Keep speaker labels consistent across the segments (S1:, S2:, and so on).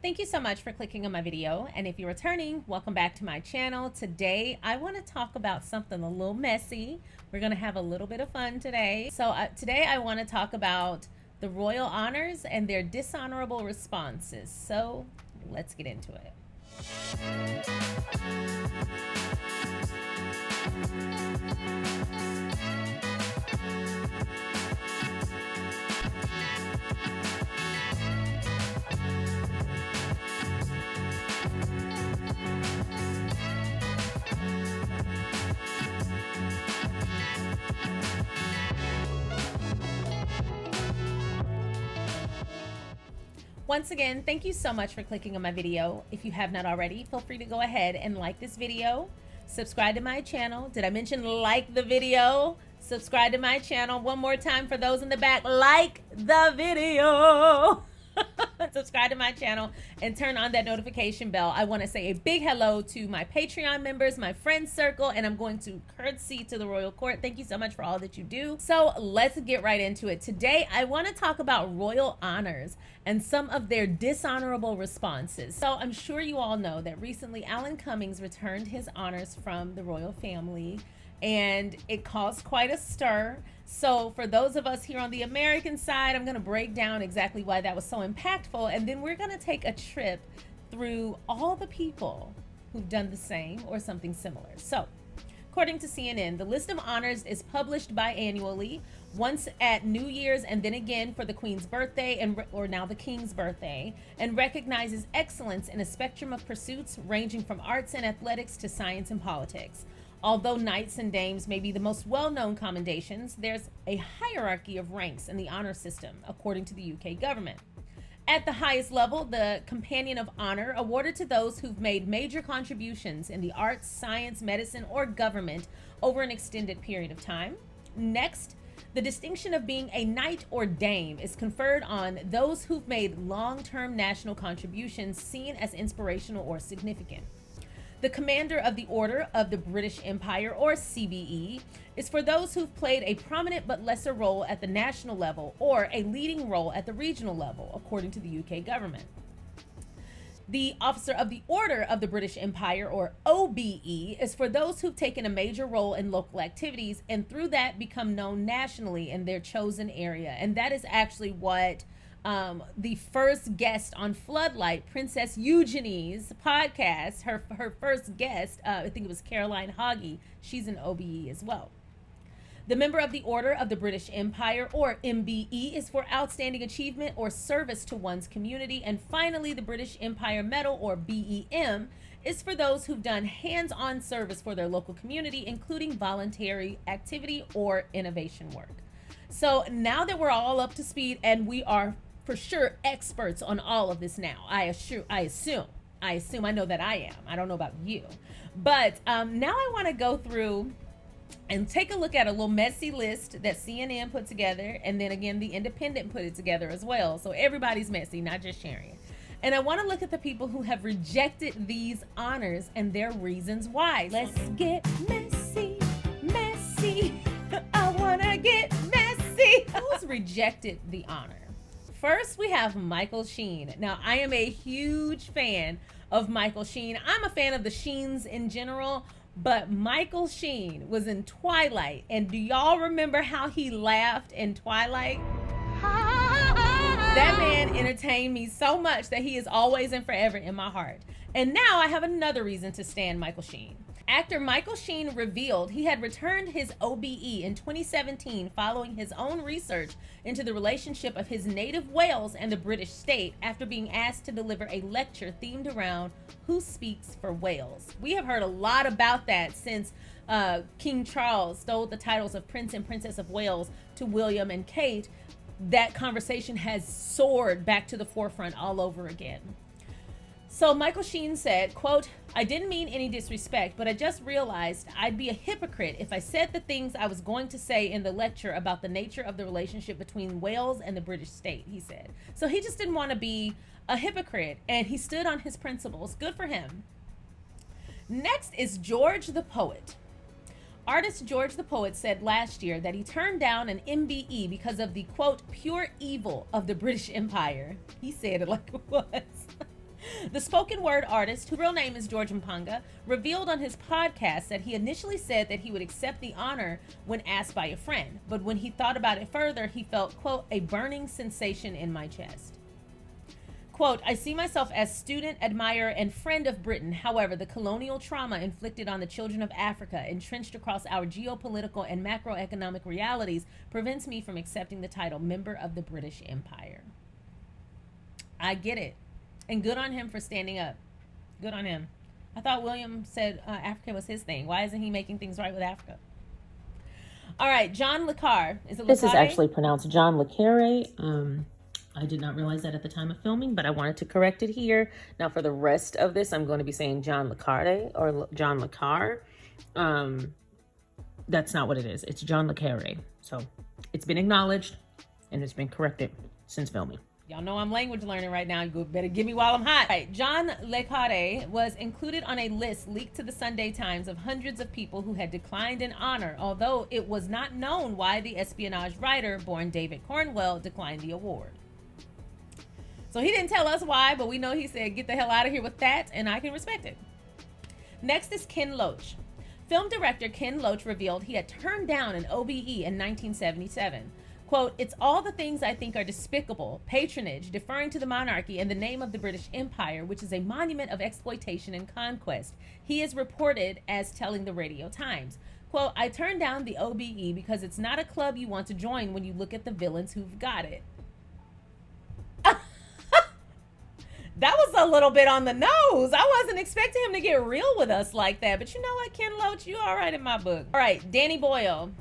S1: Thank you so much for clicking on my video. And if you're returning, welcome back to my channel. Today, I want to talk about something a little messy. We're going to have a little bit of fun today. So today I want to talk about the royal honors and their dishonorable responses. So let's get into it. Once again, thank you so much for clicking on my video. If you have not already, feel free to go ahead and like this video, subscribe to my channel. Did I mention like the video? Subscribe to my channel. One more time for those in the back, like the video. Subscribe to my channel and turn on that notification bell. I want to say a big hello to my Patreon members, my friend circle, and I'm going to curtsy to the royal court. Thank you so much for all that you do. So let's get right into it. Today, I want to talk about royal honors and some of their dishonorable responses. So I'm sure you all know that recently Alan Cummings returned his honors from the royal family, and it caused quite a stir. So for those of us here on the American side, I'm going to break down exactly why that was so impactful, and then we're going to take a trip through all the people who've done the same or something similar. So according to CNN, the list of honors is published biannually, once at New Year's and then again for the Queen's birthday or now the King's birthday, and recognizes excellence in a spectrum of pursuits ranging from arts and athletics to science and politics. Although knights and dames may be the most well-known commendations, there's a hierarchy of ranks in the honor system, according to the UK government. At the highest level, the Companion of Honor, awarded to those who've made major contributions in the arts, science, medicine, or government over an extended period of time. Next, the distinction of being a knight or dame is conferred on those who've made long-term national contributions seen as inspirational or significant. The Commander of the Order of the British Empire, or CBE, is for those who've played a prominent but lesser role at the national level or a leading role at the regional level, according to the UK government. The Officer of the Order of the British Empire, or OBE, is for those who've taken a major role in local activities and through that become known nationally in their chosen area. And that is actually what the first guest on Floodlight, Princess Eugenie's podcast, her first guest, I think it was Caroline Hoggy, she's an OBE as well. The Member of the Order of the British Empire, or MBE, is for outstanding achievement or service to one's community. And finally, the British Empire Medal, or BEM, is for those who've done hands-on service for their local community, including voluntary activity or innovation work. So now that we're all up to speed, and we are for sure experts on all of this now, I assume I know that I am. I don't know about you, but now I want to go through and take a look at a little messy list that CNN put together, and then again the Independent put it together as well. So everybody's messy, not just Sharion. And I want to look at the people who have rejected these honors and their reasons why. Let's get messy, messy. I want to get messy. Who's rejected the honor? First, we have Michael Sheen. Now, I am a huge fan of Michael Sheen. I'm a fan of the Sheens in general, but Michael Sheen was in Twilight. And do y'all remember how he laughed in Twilight? That man entertained me so much that he is always and forever in my heart. And now I have another reason to stand Michael Sheen. Actor Michael Sheen revealed he had returned his OBE in 2017 following his own research into the relationship of his native Wales and the British state after being asked to deliver a lecture themed around who speaks for Wales. We have heard a lot about that since King Charles stole the titles of Prince and Princess of Wales to William and Kate. That conversation has soared back to the forefront all over again. So Michael Sheen said, quote, "I didn't mean any disrespect, but I just realized I'd be a hypocrite if I said the things I was going to say in the lecture about the nature of the relationship between Wales and the British state," he said. So he just didn't want to be a hypocrite, and he stood on his principles. Good for him. Next is George the Poet. Artist George the Poet said last year that he turned down an MBE because of the, quote, pure evil of the British Empire. He said it like it was. The spoken word artist, whose real name is George Mpanga, revealed on his podcast that he initially said that he would accept the honor when asked by a friend, but when he thought about it further, he felt, quote, a burning sensation in my chest. Quote, I see myself as student, admirer, and friend of Britain. However, the colonial trauma inflicted on the children of Africa, entrenched across our geopolitical and macroeconomic realities, prevents me from accepting the title member of the British Empire. I get it. And good on him for standing up. Good on him. I thought William said Africa was his thing. Why isn't he making things right with Africa? All right, John Le Carre. Is it Le Carre?
S2: This is actually pronounced John Le Carre. I did not realize that at the time of filming, but I wanted to correct it here. Now, for the rest of this, I'm going to be saying John Le Carre or John Le Carre. That's not what it is. It's John Le Carre. So it's been acknowledged and it's been corrected since filming.
S1: Y'all know I'm language learning right now. You better give me while I'm hot. Right. John Le Carre was included on a list leaked to the Sunday Times of hundreds of people who had declined an honor, although it was not known why the espionage writer born David Cornwell declined the award. So he didn't tell us why, but we know he said, get the hell out of here with that, and I can respect it. Next is Ken Loach. Film director Ken Loach revealed he had turned down an OBE in 1977. Quote, it's all the things I think are despicable, patronage, deferring to the monarchy, and the name of the British Empire, which is a monument of exploitation and conquest. He is reported as telling the Radio Times. Quote, I turned down the OBE because it's not a club you want to join when you look at the villains who've got it. That was a little bit on the nose. I wasn't expecting him to get real with us like that. But you know what, Ken Loach, you all right in my book. All right, Danny Boyle.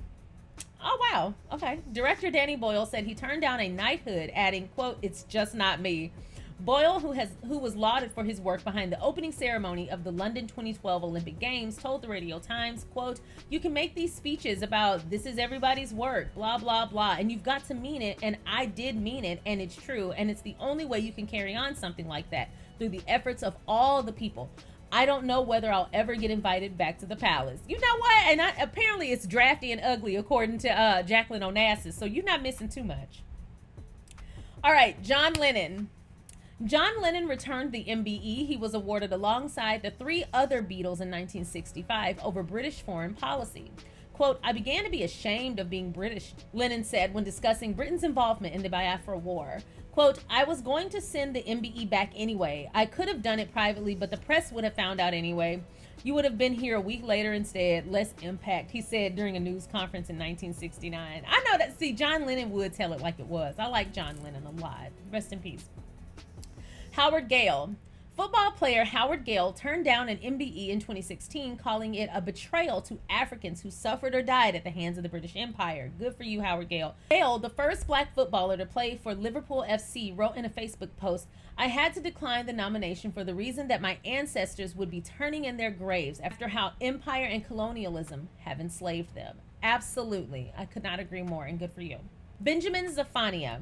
S1: Oh, wow. Okay. Director Danny Boyle said he turned down a knighthood, adding, quote, it's just not me. Boyle, who was lauded for his work behind the opening ceremony of the London 2012 Olympic Games, told the Radio Times, quote, you can make these speeches about this is everybody's work, blah, blah, blah, and you've got to mean it, and I did mean it, and it's true, and it's the only way you can carry on something like that, through the efforts of all the people. I don't know whether I'll ever get invited back to the palace. You know what? And apparently it's drafty and ugly, according to Jacqueline Onassis, so you're not missing too much. All right, John Lennon. John Lennon returned the MBE he was awarded alongside the three other Beatles in 1965 over British foreign policy. Quote, I began to be ashamed of being British, Lennon said when discussing Britain's involvement in the Biafra War. Quote, I was going to send the MBE back anyway. I could have done it privately, but the press would have found out anyway. You would have been here a week later instead. Less impact, he said during a news conference in 1969. I know that, see, John Lennon would tell it like it was. I like John Lennon a lot. Rest in peace. Howard Gale. Football player Howard Gale turned down an MBE in 2016, calling it a betrayal to Africans who suffered or died at the hands of the British Empire. Good for you, Howard Gale. Gale, the first black footballer to play for Liverpool FC, wrote in a Facebook post, I had to decline the nomination for the reason that my ancestors would be turning in their graves after how empire and colonialism have enslaved them. Absolutely. I could not agree more, and good for you. Benjamin Zephaniah.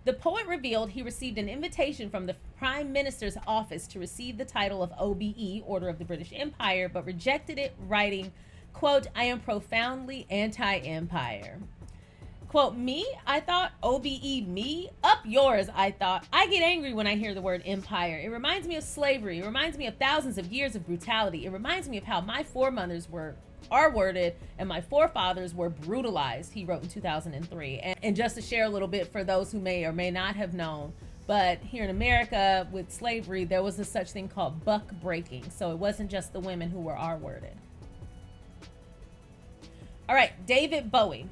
S1: The poet revealed he received an invitation from the Prime Minister's office to receive the title of OBE, Order of the British Empire, but rejected it, writing, quote, I am profoundly anti-empire. Quote, me? I thought OBE, me? Up yours, I thought. I get angry when I hear the word empire. It reminds me of slavery. It reminds me of thousands of years of brutality. It reminds me of how my foremothers were R-worded and my forefathers were brutalized, he wrote in 2003. And just to share a little bit for those who may or may not have known, but here in America with slavery, there was a such thing called buck breaking. So it wasn't just the women who were R-worded. All right, David Bowie.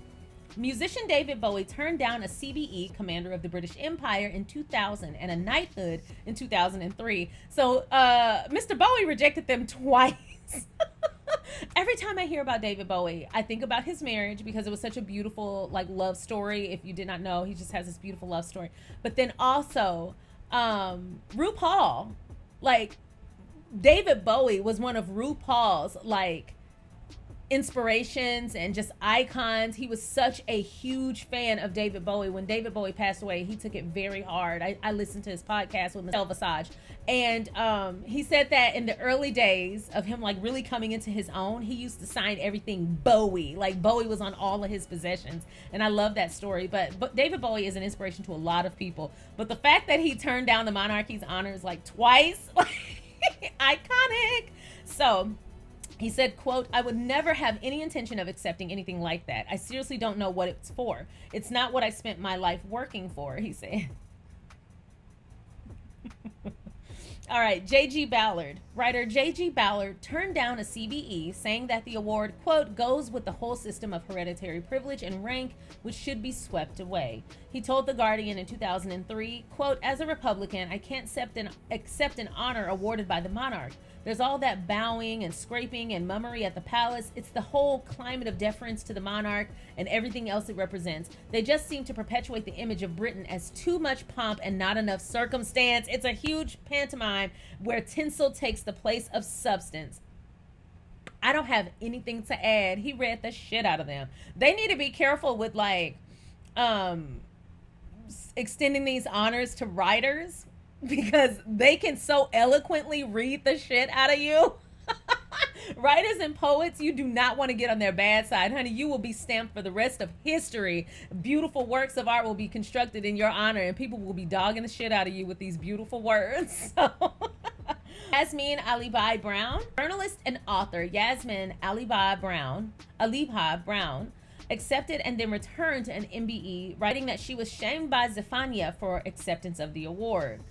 S1: Musician David Bowie turned down a CBE, Commander of the British Empire, in 2000 and a knighthood in 2003. So Mr. Bowie rejected them twice. Every time I hear about David Bowie, I think about his marriage because it was such a beautiful like love story. If you did not know, he just has this beautiful love story. But then also RuPaul, like David Bowie was one of RuPaul's like inspirations and just icons. He was such a huge fan of David Bowie. When David Bowie passed away, he took it very hard. I listened to his podcast with Michelle Visage, and he said that in the early days of him like really coming into his own, he used to sign everything Bowie. Like Bowie was on all of his possessions, and I love that story. But David Bowie is an inspiration to a lot of people. But the fact that he turned down the monarchy's honors like twice, iconic. So he said, quote, "I would never have any intention of accepting anything like that. I seriously don't know what it's for. It's not what I spent my life working for," he said. All right, J.G. Ballard. Writer J.G. Ballard turned down a CBE, saying that the award, quote, "goes with the whole system of hereditary privilege and rank, which should be swept away." He told The Guardian in 2003, quote, "As a Republican, I can't accept an honor awarded by the monarch. There's all that bowing and scraping and mummery at the palace. It's the whole climate of deference to the monarch and everything else it represents. They just seem to perpetuate the image of Britain as too much pomp and not enough circumstance. It's a huge pantomime where tinsel takes the place of substance." I don't have anything to add. He read the shit out of them. They need to be careful with like extending these honors to writers, because they can so eloquently read the shit out of you. Writers and poets, you do not want to get on their bad side, honey. You will be stamped for the rest of history. Beautiful works of art will be constructed in your honor, and people will be dogging the shit out of you with these beautiful words. So Yasmin Alibai Brown, journalist and author Yasmin Alibai Brown, accepted and then returned to an MBE, writing that she was shamed by Zephania for acceptance of the award.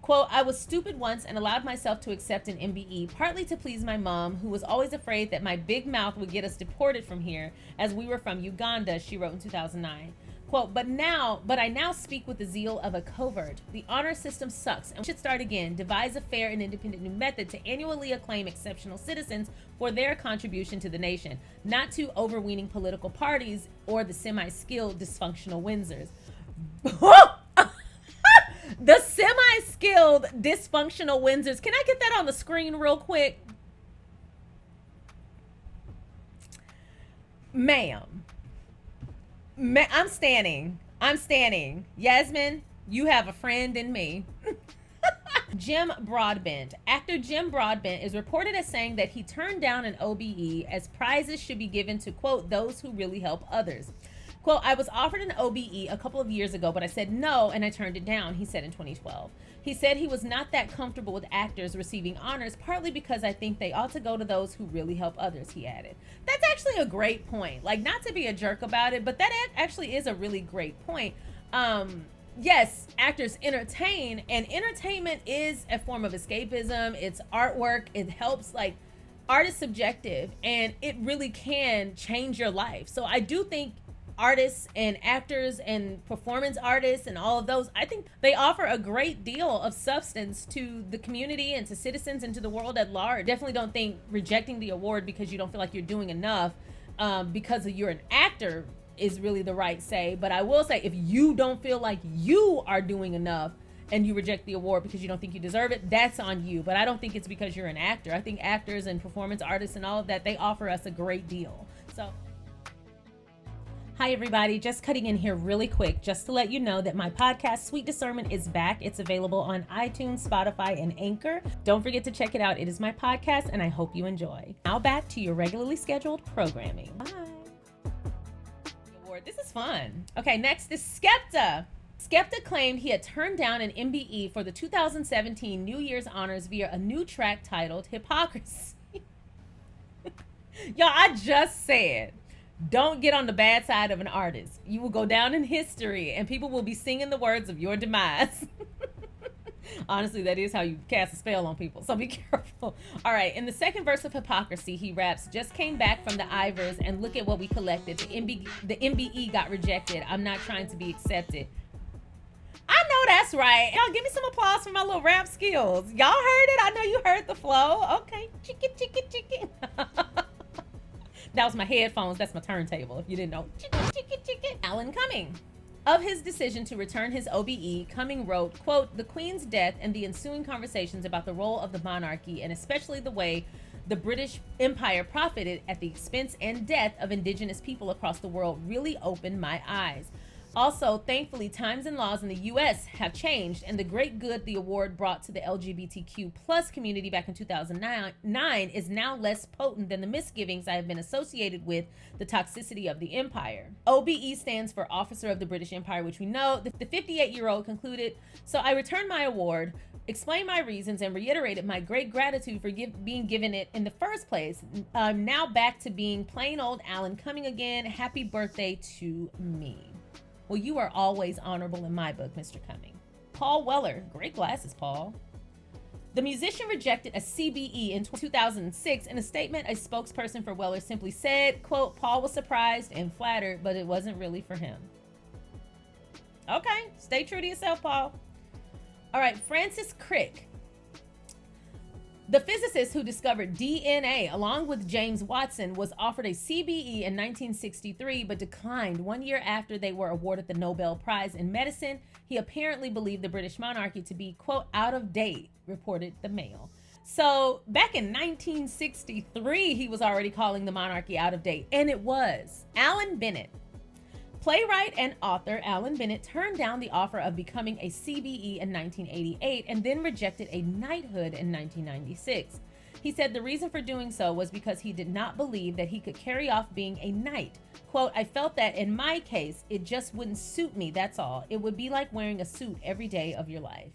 S1: Quote, "I was stupid once and allowed myself to accept an MBE, partly to please my mom, who was always afraid that my big mouth would get us deported from here, as we were from Uganda," she wrote in 2009. Quote, but I now speak with the zeal of a covert. The honor system sucks and we should start again. Devise a fair and independent new method to annually acclaim exceptional citizens for their contribution to the nation, not to overweening political parties or the semi-skilled dysfunctional Windsors." The semi-skilled dysfunctional Windsors. Can I get that on the screen real quick? Ma'am. I'm standing. Yasmin, you have a friend in me. Jim Broadbent. Actor Jim Broadbent is reported as saying that he turned down an OBE as prizes should be given to, quote, "those who really help others." Quote, "I was offered an OBE a couple of years ago, but I said no and I turned it down," he said in 2012. He said he was not that comfortable with actors receiving honors, partly because I think they ought to go to those who really help others, he added. That's actually a great point. Like, not to be a jerk about it, but that actually is a really great point. Yes, actors entertain, and entertainment is a form of escapism. It's artwork. It helps, like, art is subjective, and it really can change your life. So I do think artists and actors and performance artists and all of those, I think they offer a great deal of substance to the community and to citizens and to the world at large. Definitely don't think rejecting the award because you don't feel like you're doing enough because you're an actor is really the right say. But I will say, if you don't feel like you are doing enough and you reject the award because you don't think you deserve it, that's on you. But I don't think it's because you're an actor. I think actors and performance artists and all of that, they offer us a great deal. So hi everybody, just cutting in here really quick just to let you know that my podcast Sweet Discernment is back. It's available on iTunes, Spotify, and Anchor. Don't forget to check it out. It is my podcast and I hope you enjoy. Now back to your regularly scheduled programming. Bye. This is fun. Okay, next is Skepta. Skepta claimed he had turned down an MBE for the 2017 New Year's honors via a new track titled Hypocrisy. Y'all, I just said, don't get on the bad side of an artist. You will go down in history and people will be singing the words of your demise. Honestly, that is how you cast a spell on people, so be careful. All right, in the second verse of Hypocrisy, he raps, "Just came back from the Ivors and look at what we collected. The MBE got rejected. I'm not trying to be accepted." I know that's right. Y'all give me some applause for my little rap skills. Y'all heard it? I know you heard the flow. Okay, chicken, chicken, chicken. That was my headphones. That's my turntable, if you didn't know. Chicken, chicken, chicken. Alan Cumming. Of his decision to return his OBE, Cumming wrote, quote, "The Queen's death and the ensuing conversations about the role of the monarchy, and especially the way the British Empire profited at the expense and death of indigenous people across the world really opened my eyes. Also, thankfully, times and laws in the U.S. have changed, and the great good the award brought to the LGBTQ plus community back in 2009 is now less potent than the misgivings I have been associated with the toxicity of the empire. OBE stands for Officer of the British Empire, which we know. The 58-year-old concluded, "So I returned my award, explained my reasons, and reiterated my great gratitude for being given it in the first place. I'm now back to being plain old Alan Cumming again. Happy birthday to me." Well, you are always honorable in my book, Mr. Cumming. Paul Weller. Great glasses, Paul. The musician rejected a CBE in 2006. In a statement, a spokesperson for Weller simply said, quote, "Paul was surprised and flattered, but it wasn't really for him." Okay, stay true to yourself, Paul. All right, Francis Crick. The physicist who discovered DNA, along with James Watson, was offered a CBE in 1963, but declined 1 year after they were awarded the Nobel Prize in Medicine. He apparently believed the British monarchy to be, quote, "out of date," reported the Mail. So back in 1963, he was already calling the monarchy out of date, and it was. Alan Bennett. Playwright and author Alan Bennett turned down the offer of becoming a CBE in 1988 and then rejected a knighthood in 1996. He said the reason for doing so was because he did not believe that he could carry off being a knight. Quote, "I felt that in my case, it just wouldn't suit me, that's all. It would be like wearing a suit every day of your life."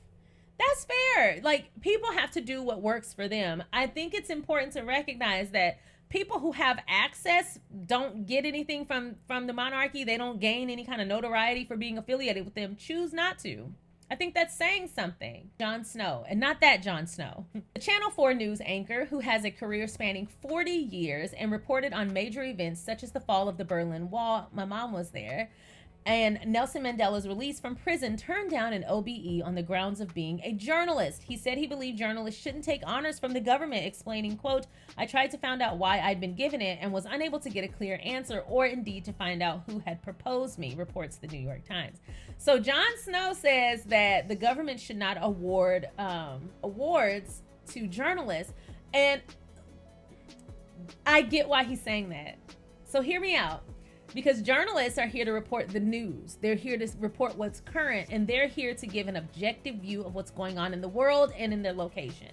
S1: That's fair. Like, people have to do what works for them. I think it's important to recognize that people who have access don't get anything from the monarchy. They don't gain any kind of notoriety for being affiliated with them. Choose not to. I think that's saying something. Jon Snow, and not that Jon Snow. The Channel 4 news anchor who has a career spanning 40 years and reported on major events such as the fall of the Berlin Wall. My mom was there. And Nelson Mandela's release from prison turned down an OBE on the grounds of being a journalist. He said he believed journalists shouldn't take honors from the government, explaining, quote, "I tried to find out why I'd been given it and was unable to get a clear answer or indeed to find out who had proposed me," reports the New York Times. So Jon Snow says that the government should not award awards to journalists. And I get why he's saying that. So hear me out. Because journalists are here to report the news. They're here to report what's current, and they're here to give an objective view of what's going on in the world and in their location.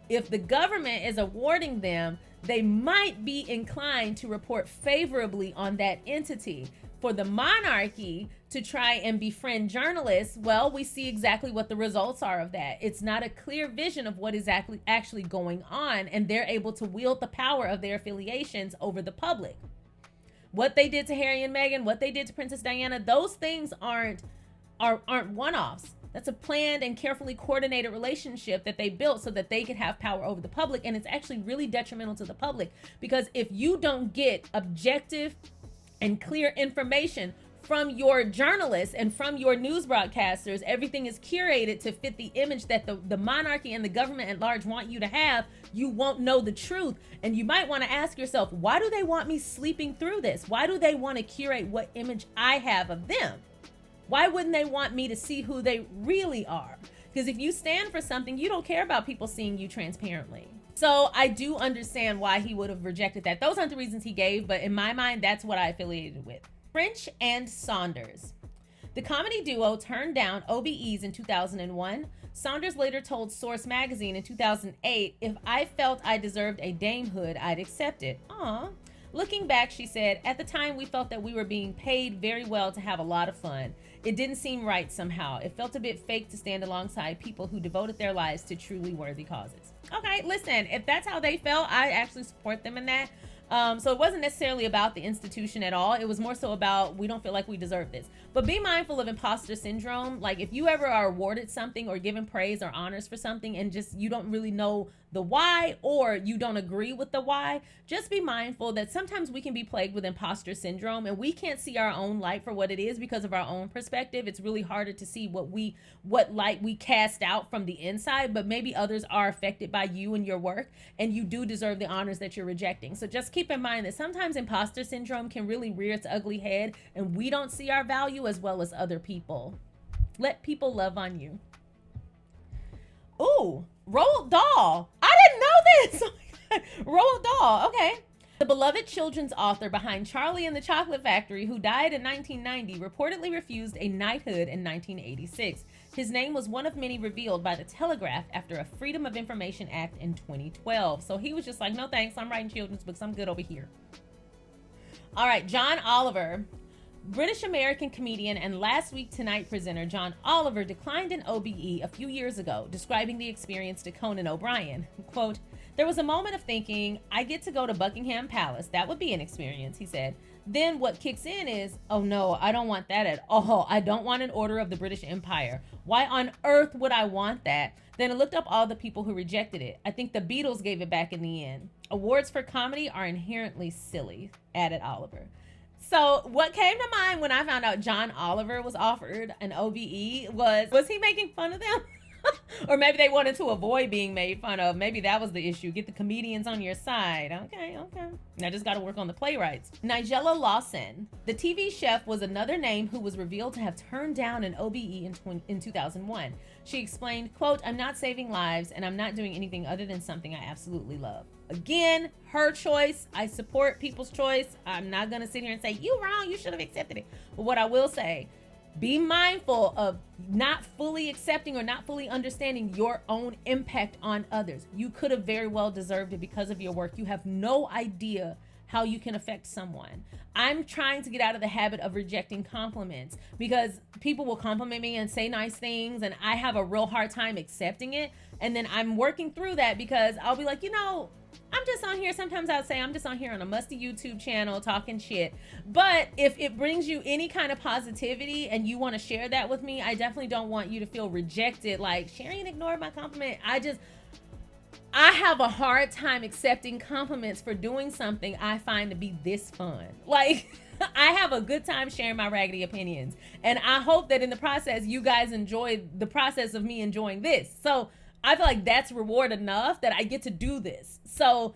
S1: If the government is awarding them, they might be inclined to report favorably on that entity. For the monarchy to try and befriend journalists, well, we see exactly what the results are of that. It's not a clear vision of what is actually going on, and they're able to wield the power of their affiliations over the public. What they did to Harry and Meghan, what they did to Princess Diana, those things aren't one-offs. That's a planned and carefully coordinated relationship that they built so that they could have power over the public. And it's actually really detrimental to the public, because if you don't get objective and clear information from your journalists and from your news broadcasters, everything is curated to fit the image that the monarchy and the government at large want you to have, you won't know the truth. And you might want to ask yourself, why do they want me sleeping through this? Why do they want to curate what image I have of them? Why wouldn't they want me to see who they really are? Because if you stand for something, you don't care about people seeing you transparently. So I do understand why he would have rejected that. Those aren't the reasons he gave, but in my mind, that's what I affiliated with. French and Saunders. The comedy duo turned down OBEs in 2001. Saunders later told Source magazine in 2008, "If I felt I deserved a damehood, I'd accept it." Aw. Looking back, she said, "At the time, we felt that we were being paid very well to have a lot of fun. It didn't seem right somehow. It felt a bit fake to stand alongside people who devoted their lives to truly worthy causes." Okay, listen, if that's how they felt, I actually support them in that. So it wasn't necessarily about the institution at all. It was more so about, we don't feel like we deserve this. But be mindful of imposter syndrome. Like, if you ever are awarded something or given praise or honors for something and just you don't really know the why, or you don't agree with the why, just be mindful that sometimes we can be plagued with imposter syndrome and we can't see our own light for what it is because of our own perspective. It's really harder to see what light we cast out from the inside, but maybe others are affected by you and your work, and you do deserve the honors that you're rejecting. So just keep in mind that sometimes imposter syndrome can really rear its ugly head and we don't see our value as well as other people. Let people love on you. Ooh, Roald Dahl. I didn't know this. Oh my God. Roald Dahl, okay. The beloved children's author behind Charlie and the Chocolate Factory, who died in 1990, reportedly refused a knighthood in 1986. His name was one of many revealed by the Telegraph after a Freedom of Information Act in 2012. So he was just like, no thanks, I'm writing children's books, I'm good over here. All right, John Oliver. British-American comedian and Last Week Tonight presenter John Oliver declined an OBE a few years ago, describing the experience to Conan O'Brien. Quote, "There was a moment of thinking, I get to go to Buckingham Palace. That would be an experience," he said. Then what kicks in is, oh no, I don't want that at all. I don't want an Order of the British Empire. Why on earth would I want that? Then I looked up all the people who rejected it. I think the Beatles gave it back in the end. Awards for comedy are inherently silly, added Oliver. So what came to mind when I found out John Oliver was offered an OBE was he making fun of them? Or maybe they wanted to avoid being made fun of. Maybe that was the issue. Get the comedians on your side. Okay. I just got to work on the playwrights. Nigella Lawson, the TV chef, was another name who was revealed to have turned down an OBE in 2001. She explained, quote, "I'm not saving lives and I'm not doing anything other than something I absolutely love." Again, her choice. I support people's choice. I'm not going to sit here and say, you wrong, you should have accepted it. But what I will say, be mindful of not fully accepting or not fully understanding your own impact on others. You could have very well deserved it because of your work. You have no idea how you can affect someone. I'm trying to get out of the habit of rejecting compliments because people will compliment me and say nice things and I have a real hard time accepting it. And then I'm working through that because I'll be like, I'm just on here. Sometimes I'll say I'm just on here on a musty YouTube channel talking shit. But if it brings you any kind of positivity and you want to share that with me, I definitely don't want you to feel rejected. Like, Sharion ignored my compliment. I have a hard time accepting compliments for doing something I find to be this fun. Like, I have a good time sharing my raggedy opinions. And I hope that in the process, you guys enjoy the process of me enjoying this. So I feel like that's reward enough that I get to do this. So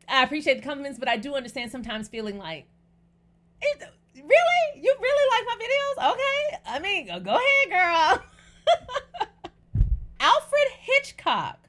S1: I appreciate the compliments, but I do understand sometimes feeling like, really? You really like my videos? Okay. I mean, go ahead, girl. Alfred Hitchcock.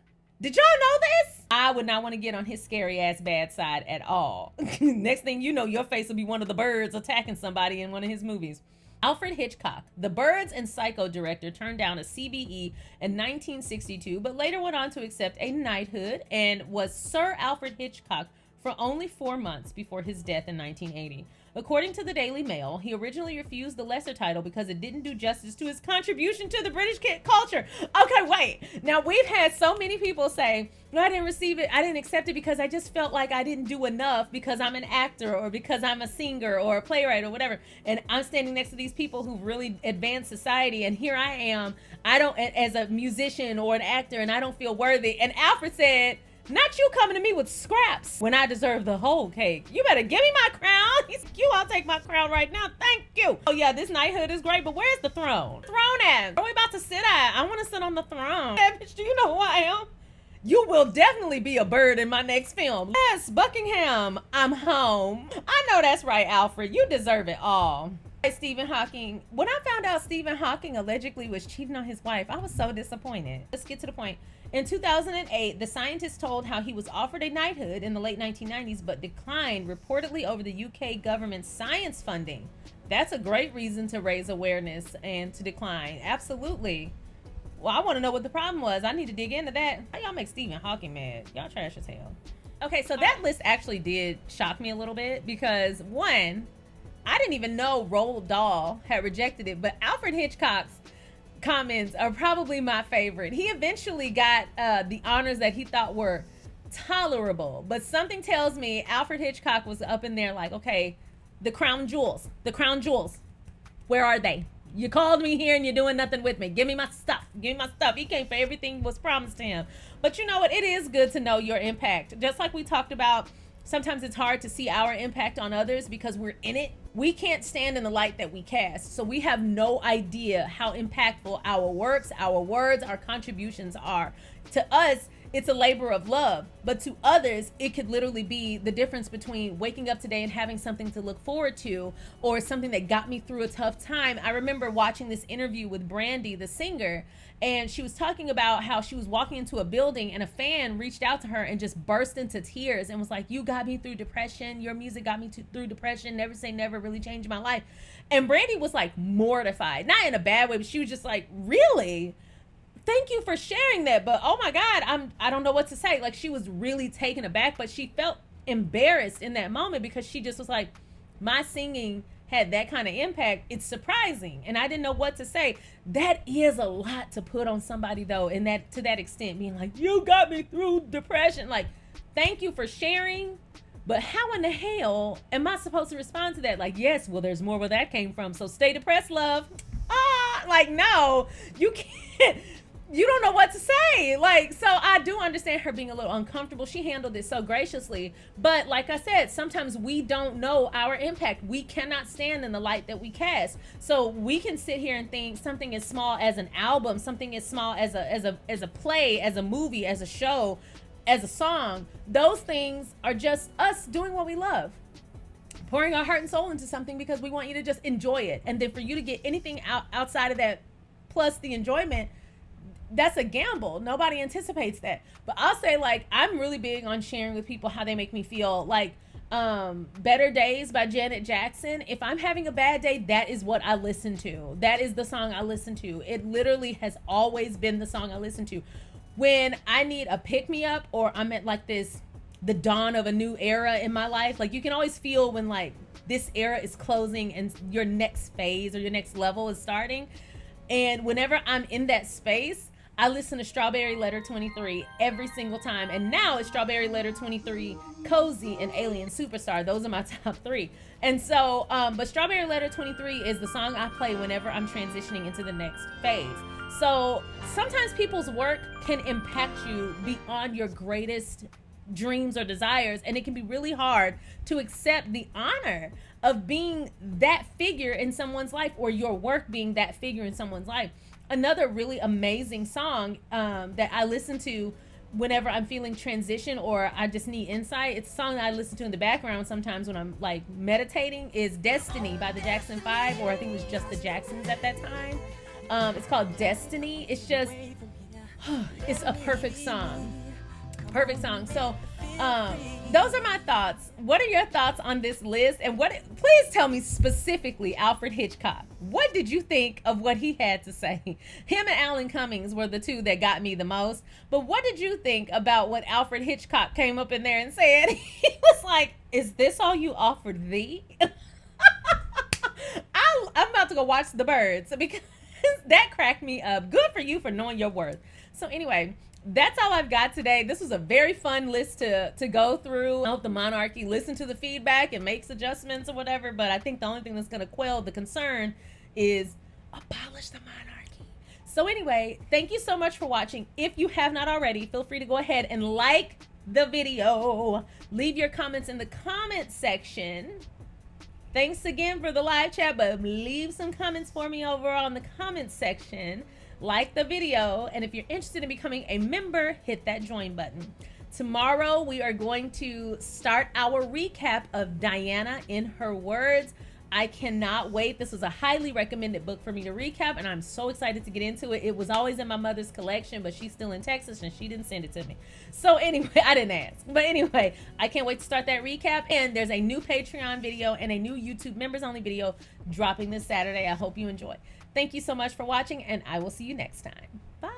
S1: Did y'all know this? I would not want to get on his scary ass bad side at all. Next thing you know, your face will be one of the birds attacking somebody in one of his movies. Alfred Hitchcock, the Birds and Psycho director, turned down a CBE in 1962, but later went on to accept a knighthood and was Sir Alfred Hitchcock for only 4 months before his death in 1980. According to the Daily Mail, he originally refused the lesser title because it didn't do justice to his contribution to the British culture. Okay, wait. Now, we've had so many people say, no, I didn't receive it. I didn't accept it because I just felt like I didn't do enough because I'm an actor or because I'm a singer or a playwright or whatever. And I'm standing next to these people who've really advanced society. And here I am, as a musician or an actor, and I don't feel worthy. And Alfred said, not you coming to me with scraps when I deserve the whole cake. You better give me my crown. He's cute. I'll take my crown right now. Thank you. Oh yeah, this knighthood is great, but where's the throne? Throne at? Where are we about to sit at? I want to sit on the throne. Yeah, bitch, do you know who I am? You will definitely be a bird in my next film. Yes, Buckingham, I'm home. I know that's right, Alfred. You deserve it all. Stephen Hawking. When I found out Stephen Hawking allegedly was cheating on his wife, I was so disappointed. Let's get to the point. In 2008, the scientist told how he was offered a knighthood in the late 1990s, but declined reportedly over the UK government's science funding. That's a great reason to raise awareness and to decline. Absolutely. Well, I want to know what the problem was. I need to dig into that. How y'all make Stephen Hawking mad? Y'all trash as hell. Okay, so that list actually did shock me a little bit because, one, I didn't even know Roald Dahl had rejected it, but Alfred Hitchcock's comments are probably my favorite. He eventually got the honors that he thought were tolerable, but something tells me Alfred Hitchcock was up in there like, okay, the crown jewels, where are they? You called me here and you're doing nothing with me. Give me my stuff. He came for everything was promised to him. But you know what? It is good to know your impact. Just like we talked about, sometimes it's hard to see our impact on others because we're in it we can't stand in the light that we cast. So we have no idea how impactful our works, our words, our contributions are. To us, it's a labor of love, but to others, it could literally be the difference between waking up today and having something to look forward to, or something that got me through a tough time. I remember watching this interview with Brandy, the singer, and she was talking about how she was walking into a building and a fan reached out to her and just burst into tears and was like, "You got me through depression. Your music got me through depression. Never Say Never really changed my life." And Brandy was like mortified, not in a bad way, but she was just like, "Really? Thank you for sharing that, but oh my God, I don't know what to say." Like, she was really taken aback, but she felt embarrassed in that moment because she just was like, my singing had that kind of impact. It's surprising, and I didn't know what to say. That is a lot to put on somebody, though, and that to that extent, being like, "You got me through depression." Like, thank you for sharing, but how in the hell am I supposed to respond to that? Like, yes, well, there's more where that came from, so stay depressed, love. Like, no, you can't. You don't know what to say. Like, so I do understand her being a little uncomfortable. She handled it so graciously. But like I said, sometimes we don't know our impact. We cannot stand in the light that we cast. So we can sit here and think something as small as an album, something as small as a play, as a movie, as a show, as a song. Those things are just us doing what we love. Pouring our heart and soul into something because we want you to just enjoy it. And then for you to get anything outside of that plus the enjoyment, that's a gamble. Nobody anticipates that. But I'll say, like, I'm really big on sharing with people how they make me feel. Like, Better Days by Janet Jackson. If I'm having a bad day, that is what I listen to. That is the song I listen to. It literally has always been the song I listen to. When I need a pick-me-up, or I'm at like the dawn of a new era in my life. Like, you can always feel when like this era is closing and your next phase or your next level is starting. And whenever I'm in that space, I listen to Strawberry Letter 23 every single time. And now it's Strawberry Letter 23, Cozy, and Alien Superstar. Those are my top three. And so, but Strawberry Letter 23 is the song I play whenever I'm transitioning into the next phase. So sometimes people's work can impact you beyond your greatest dreams or desires. And it can be really hard to accept the honor of being that figure in someone's life, or your work being that figure in someone's life. Another really amazing song that I listen to whenever I'm feeling transition or I just need insight, it's a song that I listen to in the background sometimes when I'm like meditating, is Destiny by the Jackson 5, or I think it was just the Jacksons at that time. It's called Destiny. It's just, it's a perfect song. Perfect song. So those are my thoughts. What are your thoughts on this list? And please tell me specifically, Alfred Hitchcock, what did you think of what he had to say? Him and Alan Cummings were the two that got me the most. But what did you think about what Alfred Hitchcock came up in there and said? He was like, "Is this all you offered thee?" I'm about to go watch The Birds because that cracked me up. Good for you for knowing your worth. So anyway, that's all I've got today. This was a very fun list to go through. The monarchy, listen to the feedback and makes adjustments or whatever. But I think the only thing that's going to quell the concern is abolish the monarchy. So anyway, thank you so much for watching. If you have not already, feel free to go ahead and like the video. Leave your comments in the comment section. Thanks again for the live chat, but leave some comments for me over on the comments section. Like the video, and if you're interested in becoming a member, hit that join button. Tomorrow we are going to start our recap of Diana in Her Words. I cannot wait. This was a highly recommended book for me to recap, and I'm so excited to get into it. It was always in my mother's collection, but she's still in Texas and she didn't send it to me. So anyway, I didn't ask. But anyway, I can't wait to start that recap. And there's a new Patreon video and a new YouTube members only video dropping this Saturday. I hope you enjoy. Thank you so much for watching, and I will see you next time. Bye.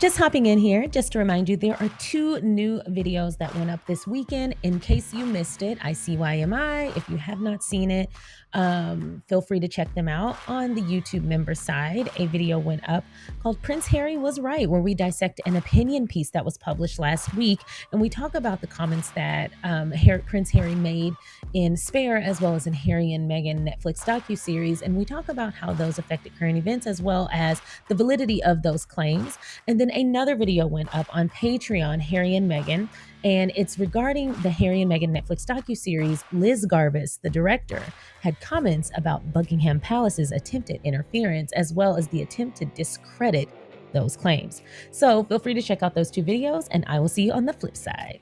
S1: Just hopping in here, just to remind you, there are 2 new videos that went up this weekend. In case you missed it, ICYMI. If you have not seen it, feel free to check them out. On the YouTube member side, a video went up called Prince Harry Was Right, where we dissect an opinion piece that was published last week. And we talk about the comments that Prince Harry made in Spare, as well as in Harry and Meghan Netflix docuseries. And we talk about how those affected current events, as well as the validity of those claims. And then another video went up on Patreon, Harry and Meghan, and it's regarding the Harry and Meghan Netflix docuseries. Liz Garbus, the director, had comments about Buckingham Palace's attempted interference, as well as the attempt to discredit those claims. So feel free to check out those 2 videos, and I will see you on the flip side.